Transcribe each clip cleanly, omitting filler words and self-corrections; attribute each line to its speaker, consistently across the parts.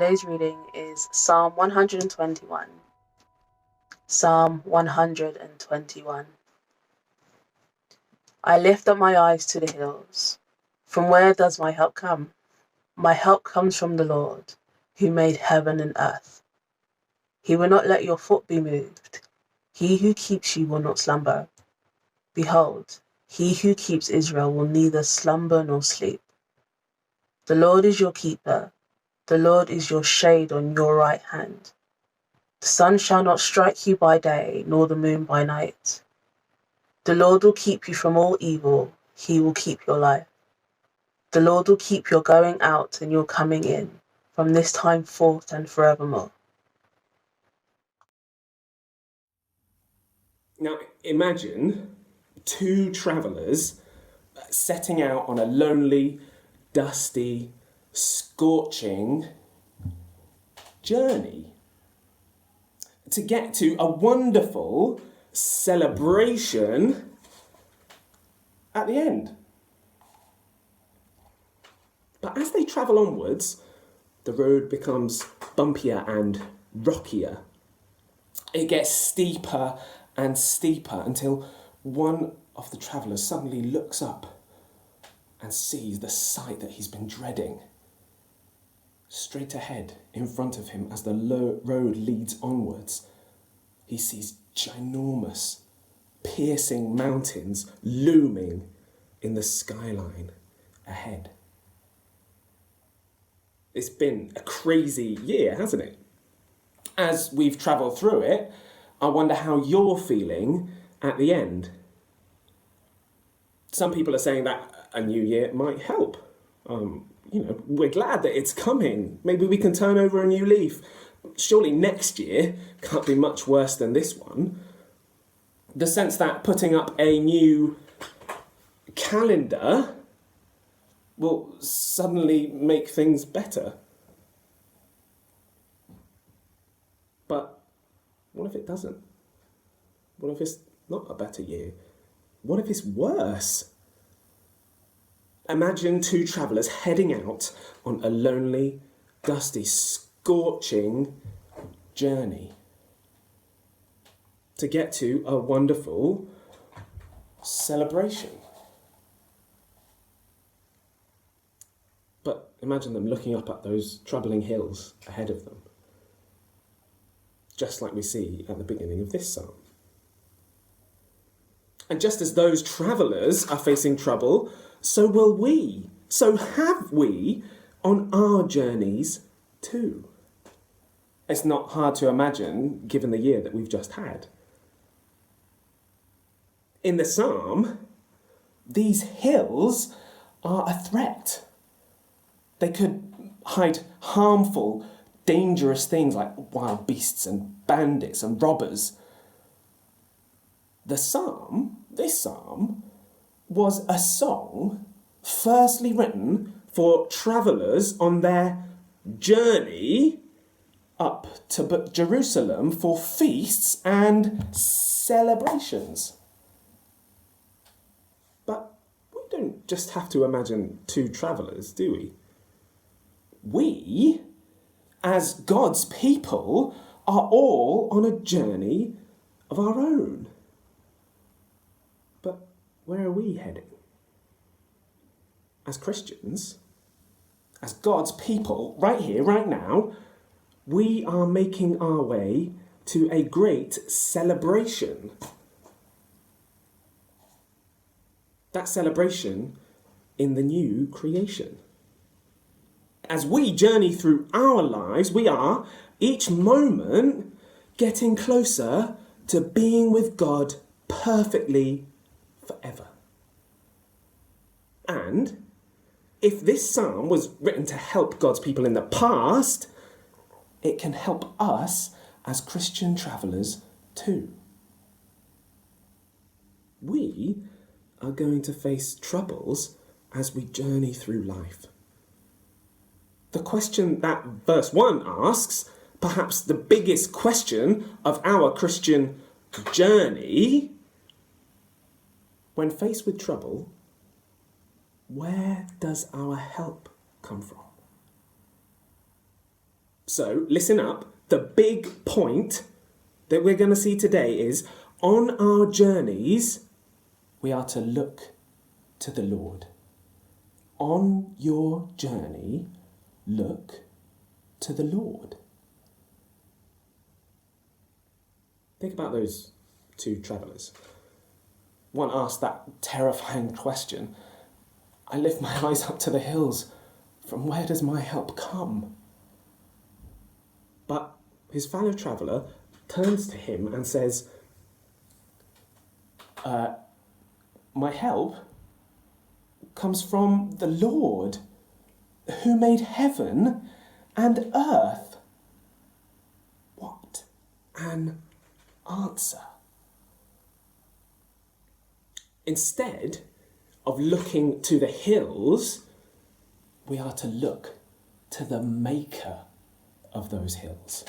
Speaker 1: today's reading is Psalm 121. Psalm 121. I lift up my eyes to the hills. From where does my help come? My help comes from the Lord, who made heaven and earth. He will not let your foot be moved. He who keeps you will not slumber. Behold, he who keeps Israel will neither slumber nor sleep. The Lord is your keeper. The Lord is your shade on your right hand. The sun shall not strike you by day, nor the moon by night. The Lord will keep you from all evil. He will keep your life. The Lord will keep your going out and your coming in, from this time forth and forevermore.
Speaker 2: Now, imagine two travellers setting out on a lonely, dusty, scorching journey to get to a wonderful celebration at the end. But as they travel onwards, the road becomes bumpier and rockier. It gets steeper and steeper until one of the travellers suddenly looks up and sees the sight that he's been dreading. Straight ahead, in front of him, as the road leads onwards, he sees ginormous, piercing mountains looming in the skyline ahead. It's been a crazy year, hasn't it? As we've travelled through it, I wonder how you're feeling at the end. Some people are saying that a new year might help. We're glad that it's coming. Maybe we can turn over a new leaf. Surely next year can't be much worse than this one. The sense that putting up a new calendar will suddenly make things better. But what if it doesn't? What if it's not a better year? What if it's worse? Imagine two travellers heading out on a lonely, dusty, scorching journey to get to a wonderful celebration. But imagine them looking up at those troubling hills ahead of them, just like we see at the beginning of this psalm. And just as those travellers are facing trouble, so will we. So have we on our journeys too. It's not hard to imagine, given the year that we've just had. In the psalm, these hills are a threat. They could hide harmful, dangerous things like wild beasts and bandits and robbers. This psalm, was a song firstly written for travellers on their journey up to Jerusalem for feasts and celebrations. But we don't just have to imagine two travellers, do we? We, as God's people, are all on a journey of our own. But where are we heading? As Christians, as God's people, right here, right now, we are making our way to a great celebration. That celebration in the new creation. As we journey through our lives, we are, each moment, getting closer to being with God perfectly forever. And if this psalm was written to help God's people in the past, it can help us as Christian travellers too. We are going to face troubles as we journey through life. The question that verse 1 asks, perhaps the biggest question of our Christian journey, when faced with trouble, where does our help come from? So, listen up. The big point that we're going to see today is on our journeys, we are to look to the Lord. On your journey, look to the Lord. Think about those two travellers. One asked that terrifying question. I lift my eyes up to the hills. From where does my help come? But his fellow traveller turns to him and says, my help comes from the Lord, who made heaven and earth. What an answer. Instead of looking to the hills, we are to look to the maker of those hills.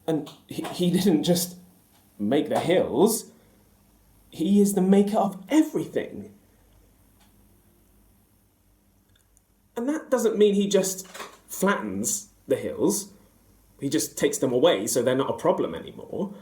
Speaker 2: And he didn't just make the hills, he is the maker of everything. And that doesn't mean he just flattens the hills. He just takes them away so they're not a problem anymore.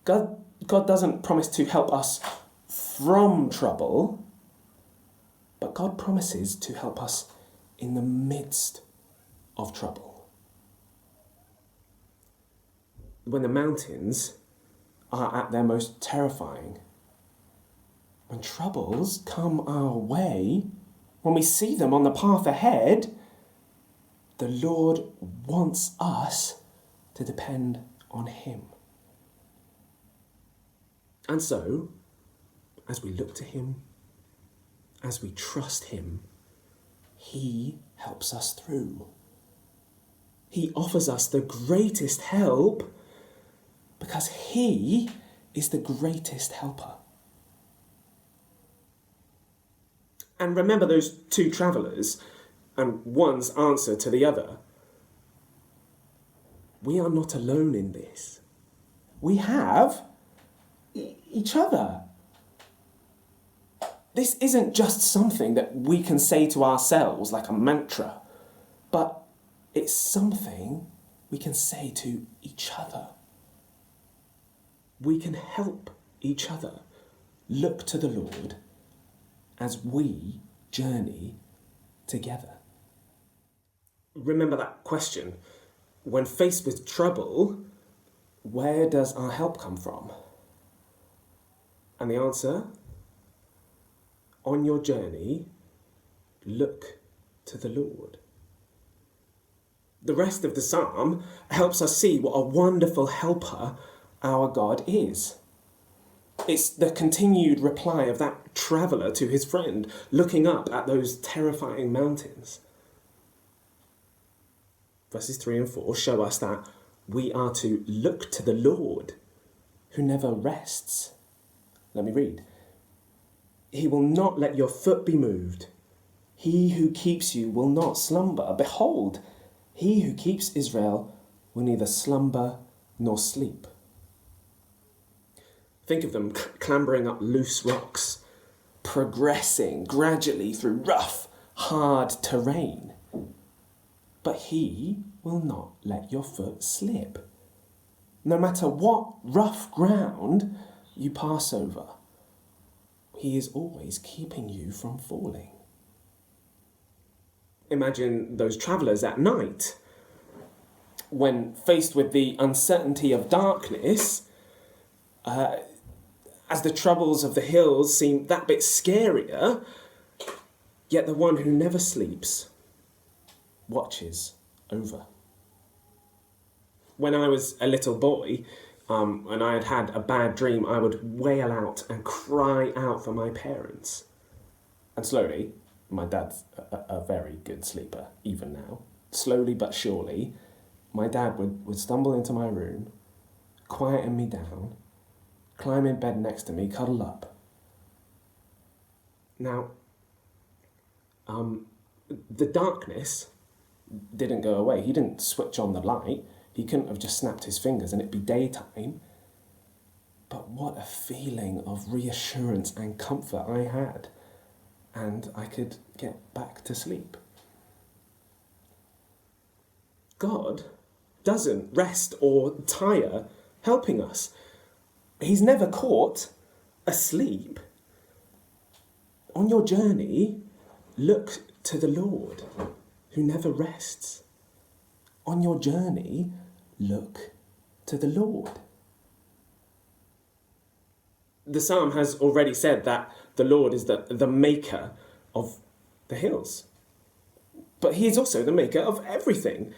Speaker 2: God doesn't promise to help us from trouble, but God promises to help us in the midst of trouble. When the mountains are at their most terrifying, when troubles come our way, when we see them on the path ahead, the Lord wants us to depend on him. And so, as we look to him, as we trust him, he helps us through. He offers us the greatest help because he is the greatest helper. And remember those two travellers and one's answer to the other. We are not alone in this. We have each other. This isn't just something that we can say to ourselves like a mantra, but it's something we can say to each other. We can help each other look to the Lord as we journey together. Remember that question, when faced with trouble, where does our help come from? And the answer, on your journey, look to the Lord. The rest of the psalm helps us see what a wonderful helper our God is. It's the continued reply of that traveller to his friend, looking up at those terrifying mountains. Verses 3 and 4 show us that we are to look to the Lord, who never rests. Let me read. He will not let your foot be moved. He who keeps you will not slumber. Behold, he who keeps Israel will neither slumber nor sleep. Think of them clambering up loose rocks, progressing gradually through rough, hard terrain. But he will not let your foot slip. No matter what rough ground you pass over, he is always keeping you from falling. Imagine those travellers at night. When faced with the uncertainty of darkness, as the troubles of the hills seem that bit scarier, yet the one who never sleeps watches over. When I was a little boy, and I had had a bad dream, I would wail out and cry out for my parents. And slowly, my dad's a very good sleeper, even now. Slowly but surely, my dad would stumble into my room, quieten me down, climb in bed next to me, cuddle up. Now, the darkness didn't go away. He didn't switch on the light. He couldn't have just snapped his fingers and it'd be daytime. But what a feeling of reassurance and comfort I had. And I could get back to sleep. God doesn't rest or tire helping us. He's never caught asleep. On your journey, look to the Lord, who never rests. On your journey, look to the Lord. The psalm has already said that the Lord is the maker of the hills. But he is also the maker of everything.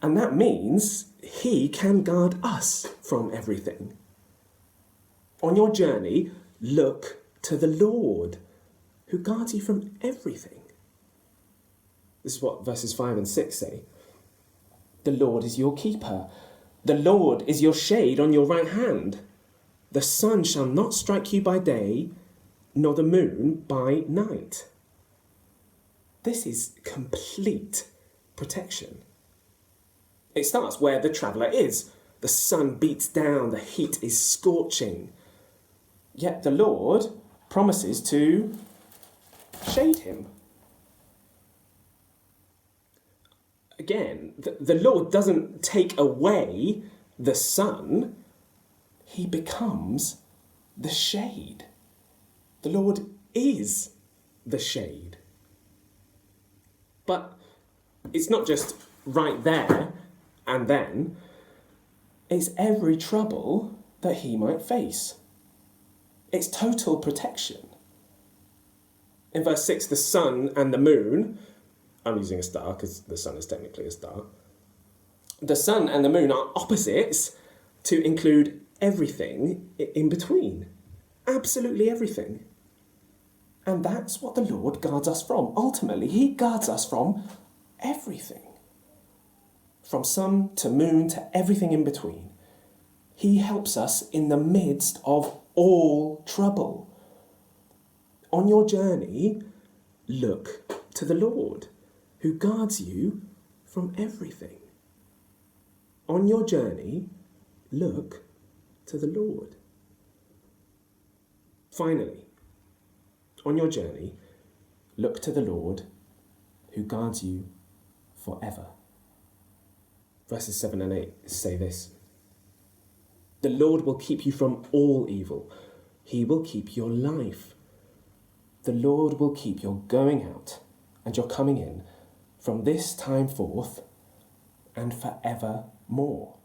Speaker 2: And that means he can guard us from everything. On your journey, look to the Lord, who guards you from everything. This is what verses 5 and 6 say. The Lord is your keeper. The Lord is your shade on your right hand. The sun shall not strike you by day, nor the moon by night. This is complete protection. It starts where the traveller is. The sun beats down, the heat is scorching. Yet the Lord promises to shade him. Again, the Lord doesn't take away the sun, he becomes the shade. The Lord is the shade. But it's not just right there and then, it's every trouble that he might face. It's total protection. In verse 6, the sun and the moon, I'm using a star because the sun is technically a star. The sun and the moon are opposites to include everything in between. Absolutely everything. And that's what the Lord guards us from. Ultimately, he guards us from everything. From sun to moon to everything in between. He helps us in the midst of all trouble. On your journey, look to the Lord, who guards you from everything. On your journey, look to the Lord. Finally, on your journey, look to the Lord, who guards you forever. Verses 7 and 8 say this. The Lord will keep you from all evil. He will keep your life. The Lord will keep your going out and your coming in from this time forth and forevermore.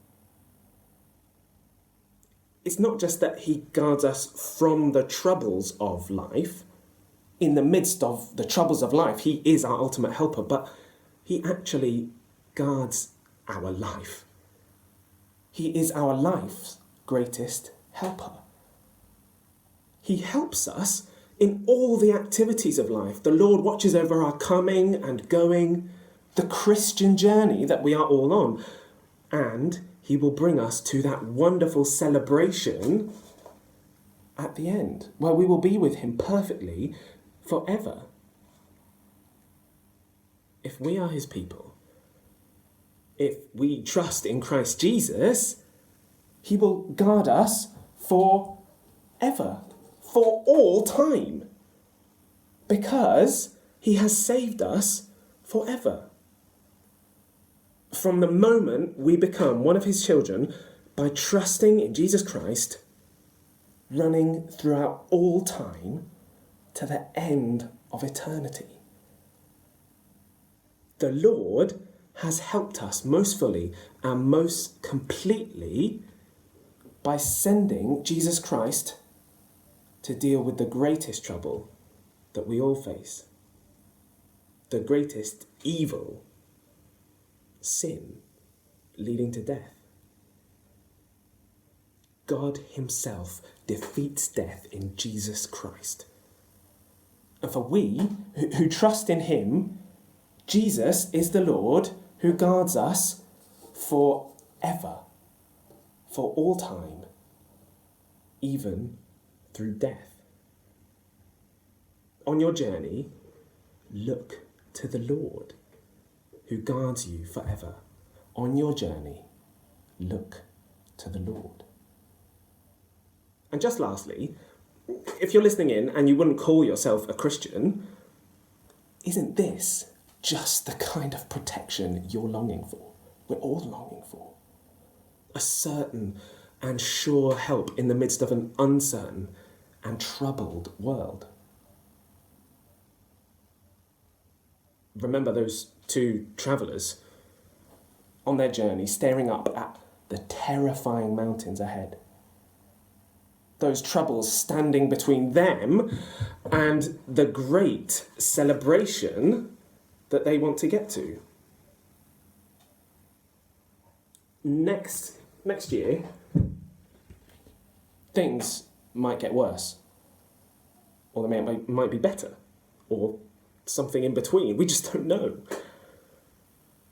Speaker 2: It's not just that he guards us from the troubles of life. In the midst of the troubles of life, he is our ultimate helper, but he actually guards our life. He is our life's greatest helper. He helps us in all the activities of life. The Lord watches over our coming and going, the Christian journey that we are all on, and he will bring us to that wonderful celebration at the end, where we will be with him perfectly forever. If we are his people, if we trust in Christ Jesus, he will guard us forever, for all time, because he has saved us forever. From the moment we become one of his children by trusting in Jesus Christ, running throughout all time to the end of eternity. The Lord has helped us most fully and most completely by sending Jesus Christ to deal with the greatest trouble that we all face. The greatest evil, sin, leading to death. God himself defeats death in Jesus Christ. And for we who trust in him, Jesus is the Lord who guards us forever, for all time, even through death. On your journey, look to the Lord, who guards you forever. On your journey, look to the Lord. And just lastly, if you're listening in and you wouldn't call yourself a Christian, isn't this just the kind of protection you're longing for? we're all longing for. A certain and sure help in the midst of an uncertain and troubled world. Remember those two travellers on their journey, staring up at the terrifying mountains ahead. Those troubles standing between them and the great celebration that they want to get to. Next year, things might get worse, or they might be better, or something in between. We just don't know.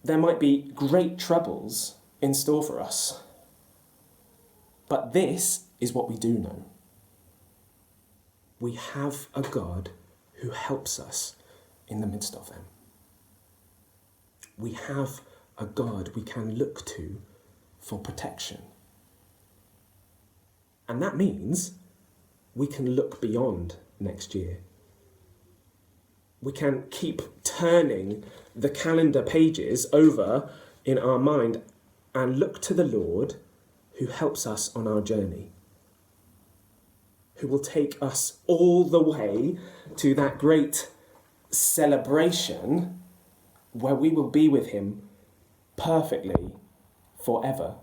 Speaker 2: There might be great troubles in store for us. But this is what we do know. We have a God who helps us in the midst of them. We have a God we can look to for protection. And that means we can look beyond next year. We can keep turning the calendar pages over in our mind and look to the Lord who helps us on our journey, who will take us all the way to that great celebration where we will be with him perfectly forever.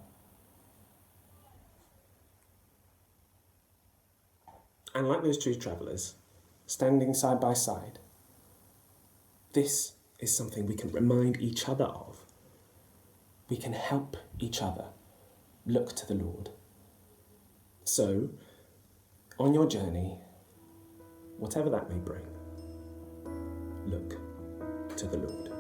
Speaker 2: And like those two travellers, standing side by side, this is something we can remind each other of. We can help each other look to the Lord. So, on your journey, whatever that may bring, look to the Lord.